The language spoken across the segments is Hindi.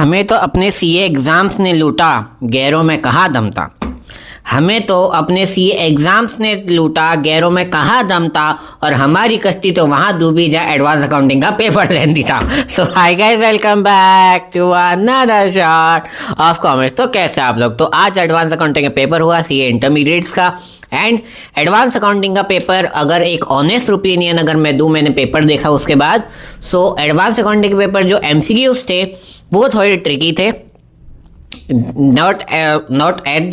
हमें तो अपने सीए एग्ज़ाम्स ने लूटा, गैरों में कहाँ दम था। हमें तो अपने सीए एग्ज़ाम्स ने लूटा, गैरों में कहाँ दम था, और हमारी कश्ती तो वहाँ डूबी जहाँ एडवांस अकाउंटिंग का पेपर लेंदी था। So hi guys, welcome back to another shot of commerce. तो कैसे आप लोग? तो आज एडवांस अकाउंटिंग का पेपर हुआ सीए इंटरमीडिएट्स का। एंड एडवांस अकाउंटिंग का पेपर अगर एक ऑनेस्ट ओपिनियन अगर मैं दूं, मैंने पेपर देखा उसके बाद, सो एडवांस अकाउंटिंग के पेपर जो एमसीक्यूज थे वो थोड़े ट्रिकी थे, not at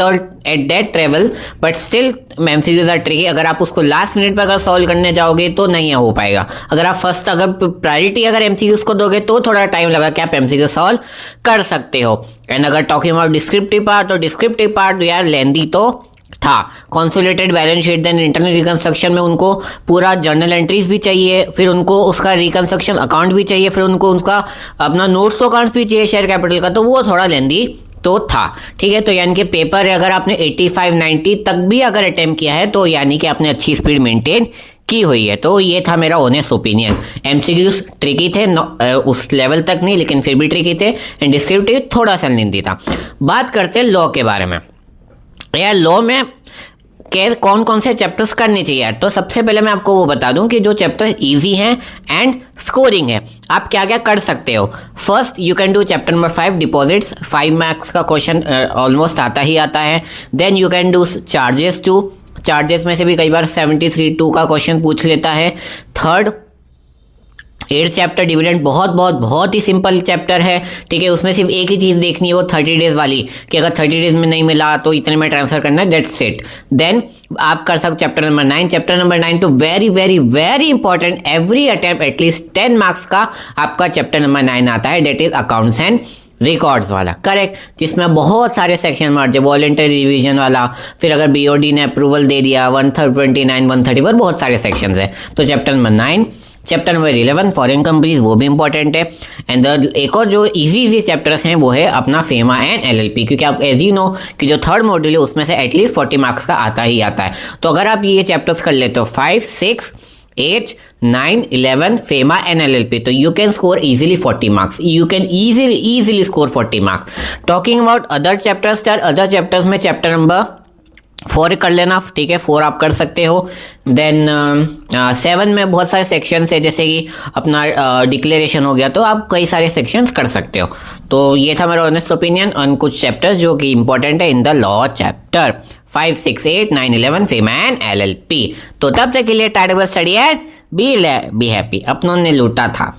that level, but still MCQs are tricky। अगर आप उसको लास्ट मिनट पर अगर सॉल्व करने जाओगे तो नहीं हो पाएगा। अगर आप फर्स्ट अगर प्रायोरिटी अगर MCQs को दोगे तो थोड़ा टाइम लगा कि आप MCQ सॉल्व कर सकते हो। एंड अगर टॉकिंग अबाउट डिस्क्रिप्टिव पार्ट, तो डिस्क्रिप्टिव पार्ट यार लेंदी तो था। Consolidated balance sheet, then internal reconstruction में उनको पूरा जर्नल एंट्रीज भी चाहिए, फिर उनको उसका रिकंस्ट्रक्शन अकाउंट भी चाहिए, फिर उनको उसका अपना नोट्स अकाउंट भी चाहिए शेयर कैपिटल का, तो वो थोड़ा लेंदी तो था। ठीक है, तो यानी कि पेपर अगर आपने 85-90 तक भी अगर अटेम्प्ट किया है तो यानी कि आपने अच्छी स्पीड मेंटेन की हुई है। तो ये था मेरा ऑनेस्ट ओपिनियन। एमसीक्यूज ट्रिकी थे, उस लेवल तक नहीं लेकिन फिर भी ट्रिकी थे। एंड डिस्क्रिप्टिव थोड़ा सा लेंदी था। बात करते हैं लॉ के बारे में। यार लॉ में कौन कौन से चैप्टर्स करने चाहिए यार। तो सबसे पहले मैं आपको वो बता दूं कि जो चैप्टर इजी हैं एंड स्कोरिंग है, आप क्या क्या कर सकते हो। First you can do chapter number 5 deposits, 5 marks का क्वेश्चन ऑलमोस्ट आता ही आता है। Then you can do charges too, charges में से भी कई बार 73(2) का क्वेश्चन पूछ लेता है। थर्ड 8th चैप्टर डिविडेंड, बहुत ही सिंपल चैप्टर है। ठीक है, उसमें सिर्फ एक ही चीज़ देखनी है, वो 30 डेज वाली, कि अगर 30 डेज में नहीं मिला तो इतने में ट्रांसफर करना है, दैट्स इट। देन आप कर सकते चैप्टर नंबर 9। चैप्टर नंबर 9 तो very important, every attempt at least 10 marks का आपका चैप्टर नंबर 9 आता है, that is accounts and records वाला, करेक्ट, जिसमें बहुत सारे सेक्शन मार्जे, वॉलेंटरी रिवीजन वाला, फिर अगर बीओडी ने अप्रूवल दे दिया 129 130 बहुत सारे सेक्शंस है। तो chapter number 9। Chapter number 11 foreign companies, वो भी इंपॉर्टेंट है। एंड एक और जो इजी चैप्टर्स हैं वो है अपना फेमा एंड एलएलपी, क्योंकि आप एज यू नो कि जो थर्ड मॉड्यूल है उसमें से एटलीस्ट 40 मार्क्स का आता ही आता है। तो अगर आप ये चैप्टर्स कर लेते हो 5, 6, 8, 9, 11 फेमा एंड एलएलपी, तो you can score easily 40 marks. You can easily score 40 marks. Talking about other chapters, other chapters में चैप्टर नंबर 4 कर लेना, ठीक है, 4 आप कर सकते हो। देन 7 में बहुत सारे सेक्शंस है, जैसे कि अपना डिक्लेरेशन हो गया, तो आप कई सारे सेक्शंस कर सकते हो। तो ये था मेरा ऑनेस्ट ओपिनियन ऑन कुछ चैप्टर्स जो कि इंपॉर्टेंट है in the law chapter 5, 6, 8, 9, 11 FEMA and LLP. तो तब तक के लिए time study and be happy, अपनों ने लूटा था।